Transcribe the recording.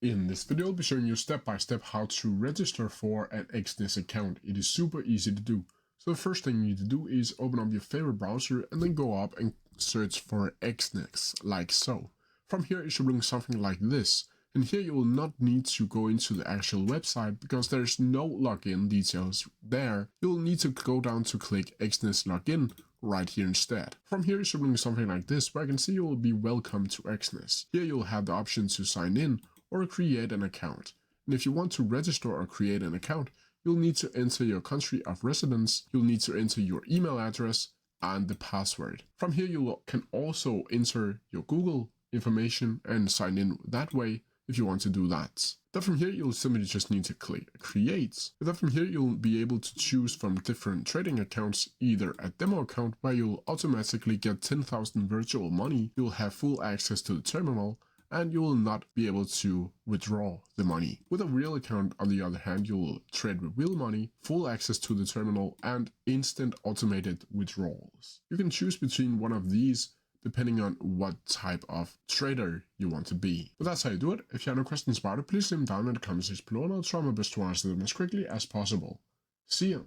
In this video, I'll be showing you step by step how to register for an Exness account. It is super easy to do. So the first thing you need to do is open up your favorite browser and then go up and search for Exness, like so. From here, it should bring something like this. And here you will not need to go into the actual website because there's no login details there. You'll need to go down to click Exness login right here instead. From here, it should bring something like this where I can see you will be welcome to Exness. Here you'll have the option to sign in or create an account. And if you want to register or create an account, you'll need to enter your country of residence, you'll need to enter your email address and the password. From here, you can also enter your Google information and sign in that way if you want to do that. Then from here, you'll simply just need to click create. And then from here, you'll be able to choose from different trading accounts, either a demo account where you'll automatically get 10,000 virtual money, you'll have full access to the terminal, and you will not be able to withdraw the money. With a real account, on the other hand, you will trade with real money, full access to the terminal, and instant automated withdrawals. You can choose between one of these depending on what type of trader you want to be. But that's how you do it. If you have no questions about it, please leave them down in the comment section below and I'll try my best to answer them as quickly as possible. See ya!